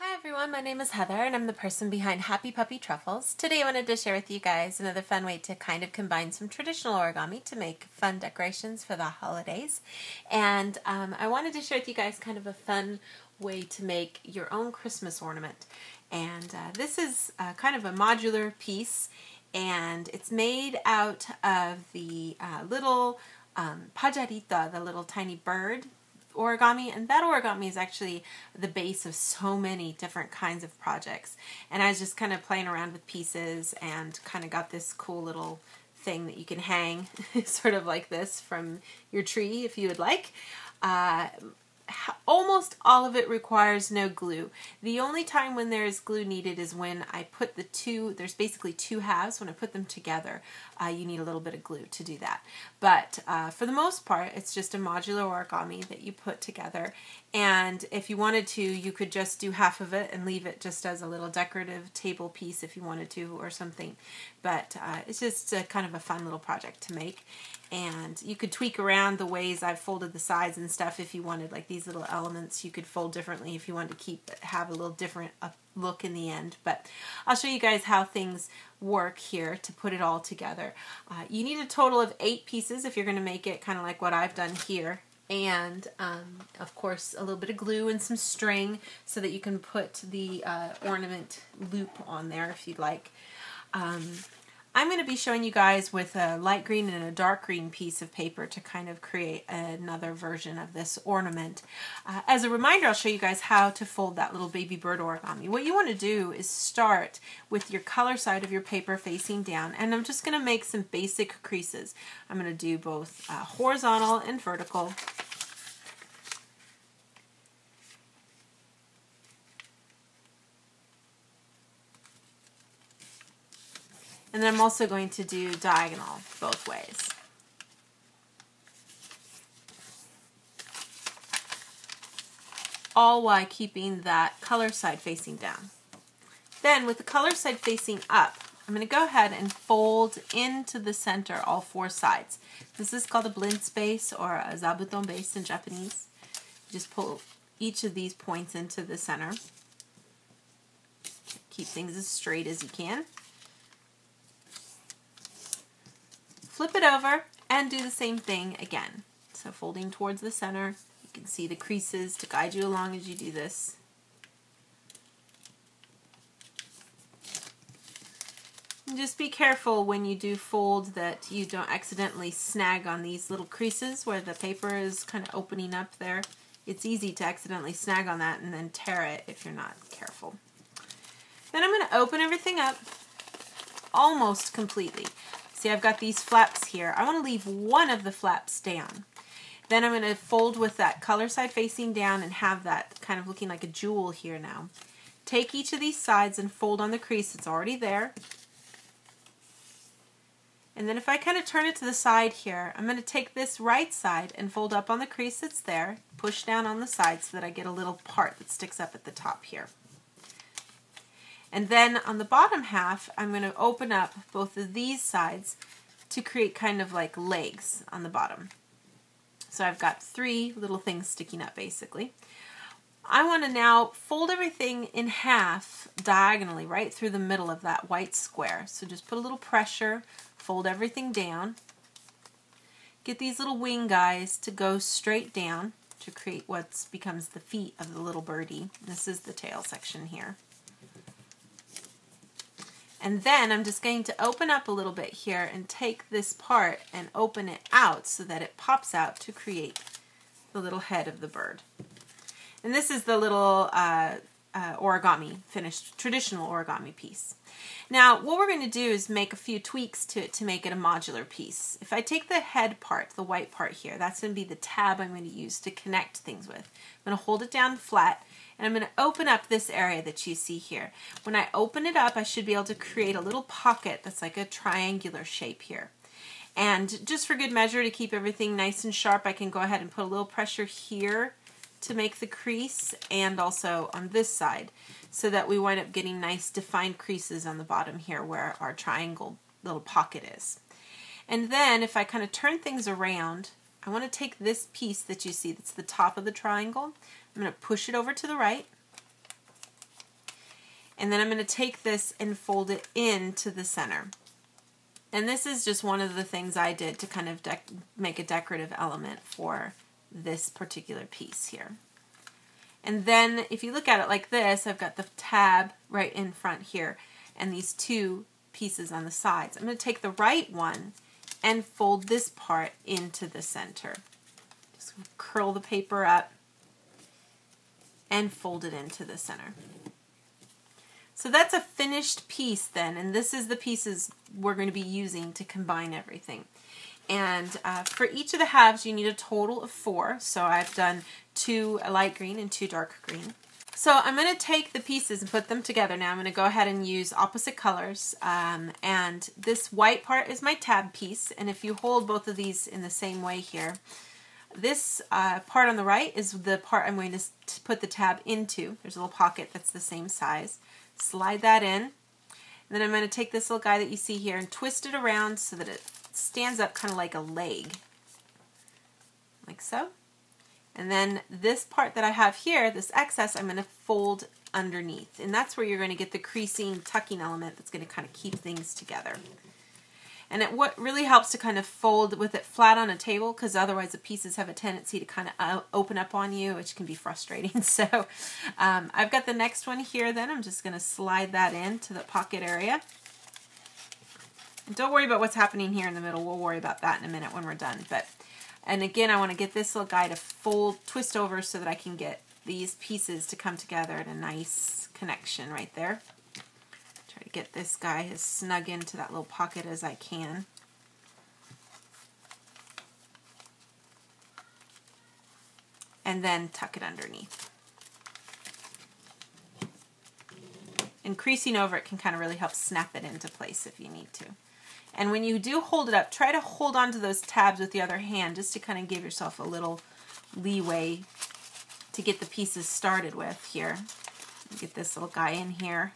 Hi everyone, my name is Heather and I'm the person behind Happy Puppy Truffles. Today I wanted to share with you guys another fun way to kind of combine some traditional origami to make fun decorations for the holidays. And I wanted to share with you guys kind of a fun way to make your own Christmas ornament. And this is kind of a modular piece, and it's made out of the little pajarita, the little tiny bird origami, and that origami is actually the base of so many different kinds of projects. And I was just kind of playing around with pieces and kind of got this cool little thing that you can hang sort of like this from your tree if you would like. Almost all of it requires no glue. The only time when there is glue needed is when I put the two, there's basically two halves, when I put them together, you need a little bit of glue to do that. But for the most part, it's just a modular origami that you put together. And if you wanted to, you could just do half of it and leave it just as a little decorative table piece if you wanted to, or something. But it's just kind of a fun little project to make. And you could tweak around the ways I've folded the sides and stuff if you wanted, like these little elements you could fold differently if you wanted to have a little different look in the end. But I'll show you guys how things work here to put it all together. You need a total of 8 pieces if you're going to make it kind of like what I've done here. And of course a little bit of glue and some string so that you can put the ornament loop on there if you'd like. I'm going to be showing you guys with a light green and a dark green piece of paper to kind of create another version of this ornament. As a reminder, I'll show you guys how to fold that little baby bird origami. What you want to do is start with your color side of your paper facing down, and I'm just going to make some basic creases. I'm going to do both horizontal and vertical. And then I'm also going to do diagonal both ways. All while keeping that color side facing down. Then with the color side facing up, I'm going to go ahead and fold into the center all 4 sides. This is called a blend space or a zabuton base in Japanese. Just pull each of these points into the center. Keep things as straight as you can. Flip it over and do the same thing again. So folding towards the center, you can see the creases to guide you along as you do this. And just be careful when you do fold that you don't accidentally snag on these little creases where the paper is kind of opening up there. It's easy to accidentally snag on that and then tear it if you're not careful. Then I'm going to open everything up almost completely. See, I've got these flaps here. I want to leave one of the flaps down. Then I'm going to fold with that color side facing down and have that kind of looking like a jewel here now. Take each of these sides and fold on the crease that's already there. And then if I kind of turn it to the side here, I'm going to take this right side and fold up on the crease that's there, push down on the side so that I get a little part that sticks up at the top here. And then on the bottom half, I'm going to open up both of these sides to create kind of like legs on the bottom. So I've got 3 little things sticking up basically. I want to now fold everything in half diagonally right through the middle of that white square. So just put a little pressure, fold everything down. Get these little wing guys to go straight down to create what becomes the feet of the little birdie. This is the tail section here. And then I'm just going to open up a little bit here and take this part and open it out so that it pops out to create the little head of the bird. And this is the little origami, finished traditional origami piece. Now what we're going to do is make a few tweaks to it to make it a modular piece. If I take the head part, the white part here, that's going to be the tab I'm going to use to connect things with. I'm going to hold it down flat, and I'm going to open up this area that you see here. When I open it up, I should be able to create a little pocket that's like a triangular shape here. And just for good measure, to keep everything nice and sharp, I can go ahead and put a little pressure here to make the crease, and also on this side, so that we wind up getting nice defined creases on the bottom here where our triangle little pocket is. And then if I kind of turn things around, I want to take this piece that you see that's the top of the triangle. I'm going to push it over to the right, And then I'm going to take this and fold it into the center. And this is just one of the things I did to kind of make a decorative element for this particular piece here. And then if you look at it like this, I've got the tab right in front here and these two pieces on the sides. I'm going to take the right one and fold this part into the center. Just curl the paper up and fold it into the center. So that's a finished piece then, and this is the pieces we're going to be using to combine everything. And for each of the halves you need a total of 4, so I've done 2 light green and 2 dark green. So I'm going to take the pieces and put them together now. I'm going to go ahead and use opposite colors, and this white part is my tab piece, and if you hold both of these in the same way here, this part on the right is the part I'm going to put the tab into. There's a little pocket that's the same size. Slide that in, and then I'm going to take this little guy that you see here and twist it around so that it stands up kind of like a leg, like so. And then this part that I have here, this excess, I'm going to fold underneath, and that's where you're going to get the creasing, tucking element that's going to kind of keep things together. And what really helps to kind of fold with it flat on a table, because otherwise the pieces have a tendency to kind of open up on you, which can be frustrating. So I've got the next one here then. I'm just going to slide that into the pocket area. And don't worry about what's happening here in the middle. We'll worry about that in a minute when we're done. And again, I want to get this little guy to twist over so that I can get these pieces to come together in a nice connection right there. Try to get this guy as snug into that little pocket as I can. And then tuck it underneath. And creasing over it can kind of really help snap it into place if you need to. And when you do hold it up, try to hold on to those tabs with the other hand just to kind of give yourself a little leeway to get the pieces started with here. Get this little guy in here.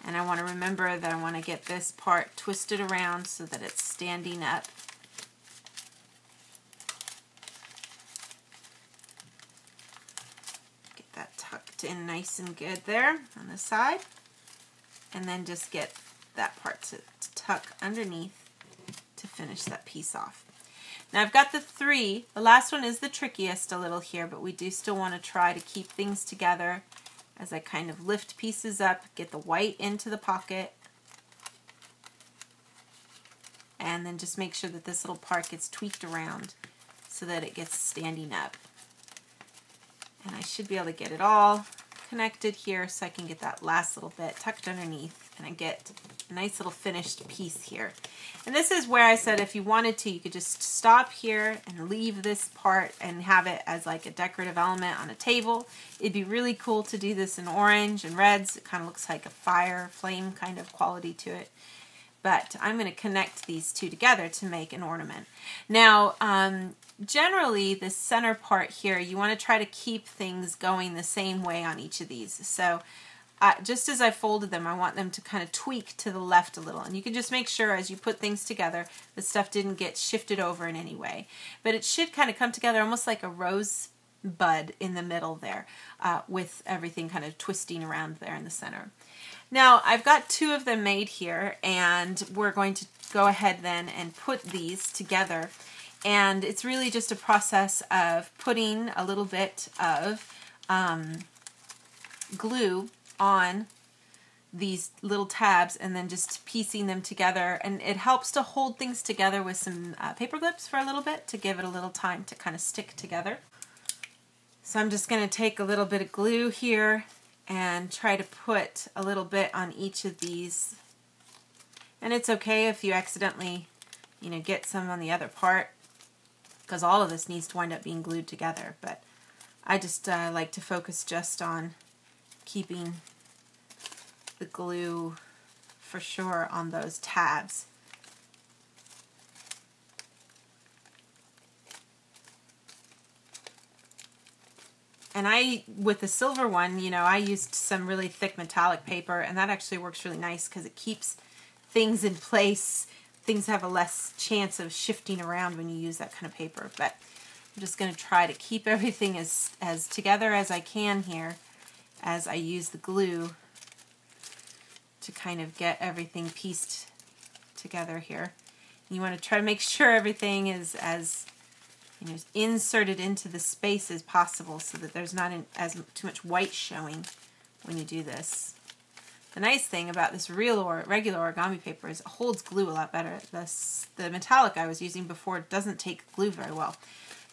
And I want to remember that I want to get this part twisted around so that it's standing up. Get that tucked in nice and good there on the side. And then just get that part to tuck underneath to finish that piece off. Now I've got the 3. The last one is the trickiest a little here, but we do still want to try to keep things together as I kind of lift pieces up, get the white into the pocket, and then just make sure that this little part gets tweaked around so that it gets standing up. And I should be able to get it all connected here so I can get that last little bit tucked underneath, and I get a nice little finished piece here. And this is where I said if you wanted to, you could just stop here and leave this part and have it as like a decorative element on a table. It'd be really cool to do this in orange and reds. It kind of looks like a fire, flame kind of quality to it. But I'm going to connect these two together to make an ornament. Now, generally, the center part here, you want to try to keep things going the same way on each of these. So just as I folded them, I want them to kind of tweak to the left a little. And you can just make sure as you put things together, the stuff didn't get shifted over in any way. But it should kind of come together almost like a rose bud in the middle there, with everything kind of twisting around there in the center. Now, I've got 2 of them made here, and we're going to go ahead then and put these together. And it's really just a process of putting a little bit of glue on these little tabs and then just piecing them together. And it helps to hold things together with some paper clips for a little bit to give it a little time to kind of stick together. So I'm just going to take a little bit of glue here and try to put a little bit on each of these. And it's okay if you accidentally, get some on the other part, because all of this needs to wind up being glued together. But I just like to focus just on keeping the glue for sure on those tabs. And with the silver one, I used some really thick metallic paper, and that actually works really nice because it keeps things in place. Things have a less chance of shifting around when you use that kind of paper. But I'm just going to try to keep everything as together as I can here as I use the glue to kind of get everything pieced together here. You want to try to make sure everything is as inserted into the space as possible so that there's not too much white showing when you do this. The nice thing about this regular origami paper is it holds glue a lot better. The metallic I was using before doesn't take glue very well,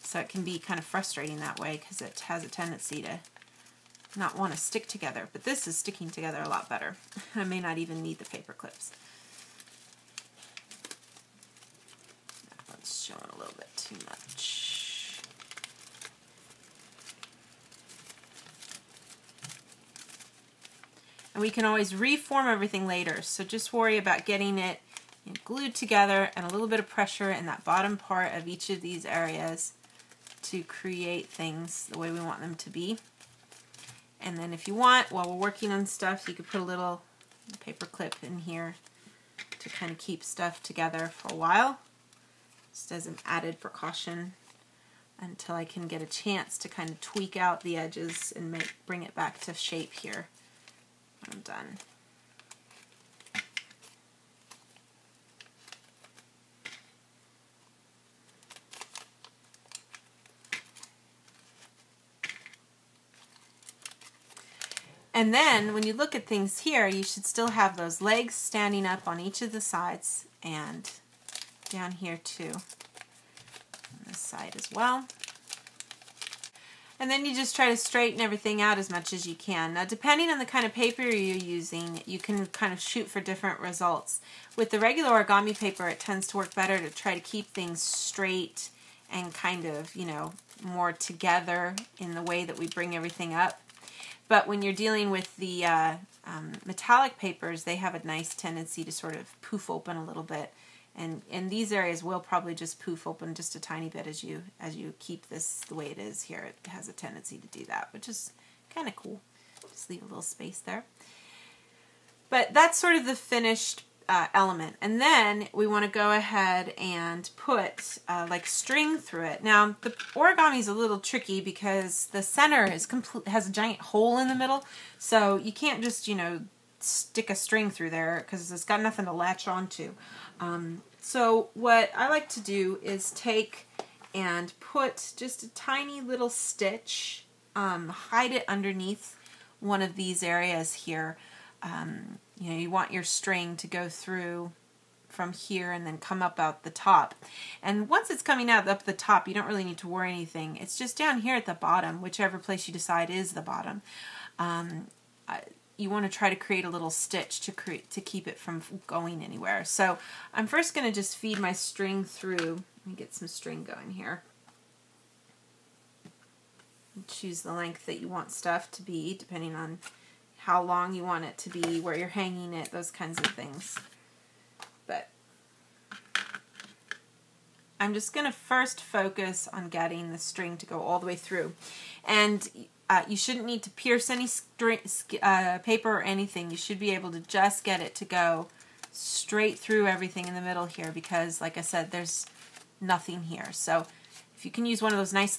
so it can be kind of frustrating that way because it has a tendency to not want to stick together. But this is sticking together a lot better. I may not even need the paper clips. That's showing a little bit too much. And we can always reform everything later, so just worry about getting it glued together and a little bit of pressure in that bottom part of each of these areas to create things the way we want them to be. And then if you want, while we're working on stuff, you could put a little paper clip in here to kind of keep stuff together for a while, just as an added precaution until I can get a chance to kind of tweak out the edges and bring it back to shape here. I'm done. And then when you look at things here, you should still have those legs standing up on each of the sides and down here too, on this side as well. And then you just try to straighten everything out as much as you can. Now, depending on the kind of paper you're using, you can kind of shoot for different results. With the regular origami paper, it tends to work better to try to keep things straight and kind of, more together in the way that we bring everything up. But when you're dealing with the metallic papers, they have a nice tendency to sort of poof open a little bit. And in these areas will probably just poof open just a tiny bit as you keep this the way it is here. It has a tendency to do that, which is kind of cool. Just leave a little space there. But that's sort of the finished element. And then we want to go ahead and put like string through it. Now the origami is a little tricky because the center is has a giant hole in the middle, so you can't just stick a string through there because it's got nothing to latch onto. So what I like to do is take and put just a tiny little stitch, hide it underneath one of these areas here. You want your string to go through from here and then come up out the top. And once it's coming out up the top, you don't really need to worry anything. It's just down here at the bottom, whichever place you decide is the bottom. You want to try to create a little stitch to keep it from going anywhere. So I'm first going to just feed my string through. Let me get some string going here. Choose the length that you want stuff to be, depending on how long you want it to be, where you're hanging it, those kinds of things. But I'm just going to first focus on getting the string to go all the way through. And you shouldn't need to pierce any paper or anything. You should be able to just get it to go straight through everything in the middle here because, like I said, there's nothing here. So if you can use one of those nice,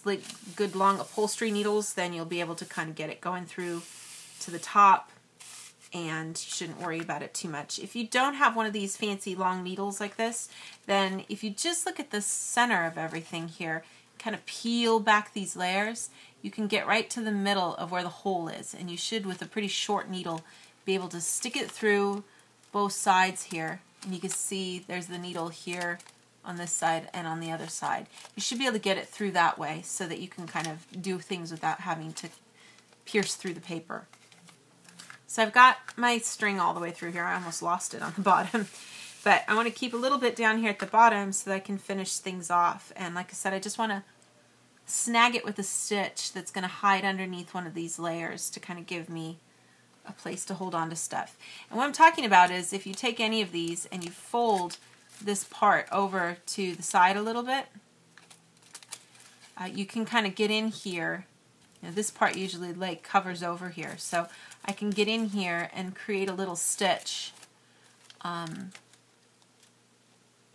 good long upholstery needles, then you'll be able to kind of get it going through to the top, and you shouldn't worry about it too much. If you don't have one of these fancy long needles like this, then if you just look at the center of everything here, kind of peel back these layers, you can get right to the middle of where the hole is, and you should, with a pretty short needle, be able to stick it through both sides here, and you can see there's the needle here on this side and on the other side. You should be able to get it through that way so that you can kind of do things without having to pierce through the paper. So I've got my string all the way through here. I almost lost it on the bottom. But I want to keep a little bit down here at the bottom so that I can finish things off. And like I said, I just want to snag it with a stitch that's going to hide underneath one of these layers to kind of give me a place to hold on to stuff. And what I'm talking about is if you take any of these and you fold this part over to the side a little bit, you can kind of get in here. This part usually covers over here, so I can get in here and create a little stitch and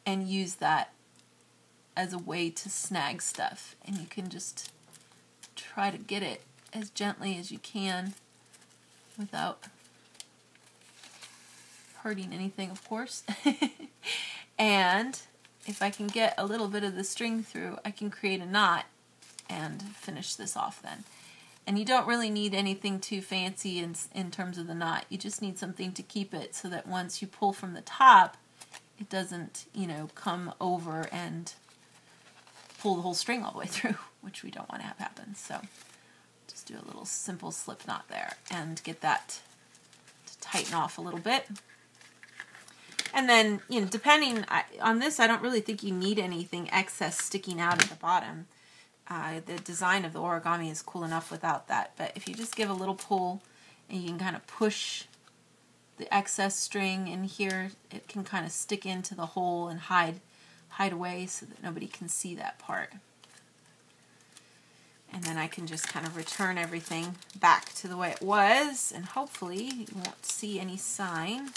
use that as a way to snag stuff. And you can just try to get it as gently as you can without hurting anything, of course. And if I can get a little bit of the string through, I can create a knot and finish this off then. And you don't really need anything too fancy in terms of the knot. You just need something to keep it so that once you pull from the top, it doesn't, you know, come over and pull the whole string all the way through, which we don't want to have happen. So just do a little simple slip knot there and get that to tighten off a little bit. And then, you know, depending on this, I don't really think you need anything excess sticking out at the bottom. The design of the origami is cool enough without that, but if you just give a little pull and you can kind of push the excess string in here, it can kind of stick into the hole and hide away so that nobody can see that part. And then I can just kind of return everything back to the way it was, and hopefully you won't see any sign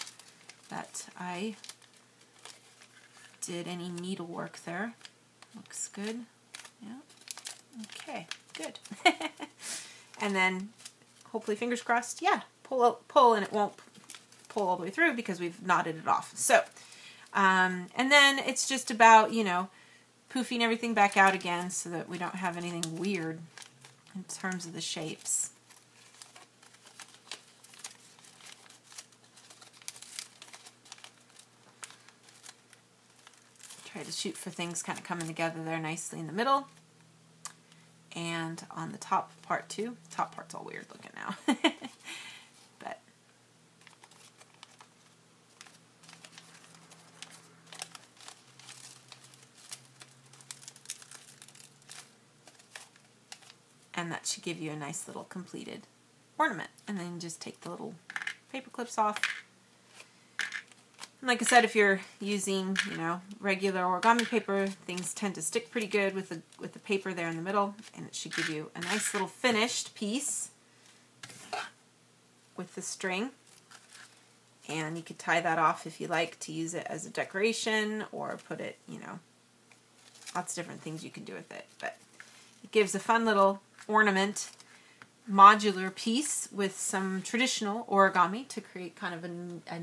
that I did any needlework there. Looks good. Yeah. Okay, good. And then hopefully, fingers crossed, yeah, pull and it won't pull all the way through because we've knotted it off. So, and then it's just about, you know, poofing everything back out again so that we don't have anything weird in terms of the shapes. Try to shoot for things kind of coming together there nicely in the middle. And on the top part too. Top part's all weird looking now. But and that should give you a nice little completed ornament. And then just take the little paper clips off. And like I said, if you're using, you know, regular origami paper, things tend to stick pretty good with the paper there in the middle, and it should give you a nice little finished piece with the string. And you could tie that off if you like to use it as a decoration or put it, you know, lots of different things you can do with it. But it gives a fun little ornament modular piece with some traditional origami to create kind of a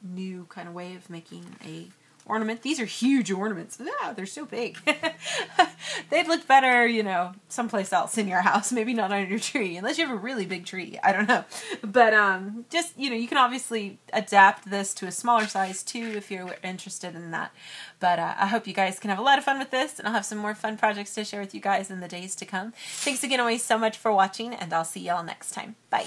new kind of way of making a ornament. These are huge ornaments. Yeah, they're so big. They'd look better, you know, someplace else in your house, maybe not on your tree, unless you have a really big tree. I don't know. But just, you know, you can obviously adapt this to a smaller size too if you're interested in that. But I hope you guys can have a lot of fun with this, and I'll have some more fun projects to share with you guys in the days to come. Thanks again always so much for watching, and I'll see y'all next time. Bye.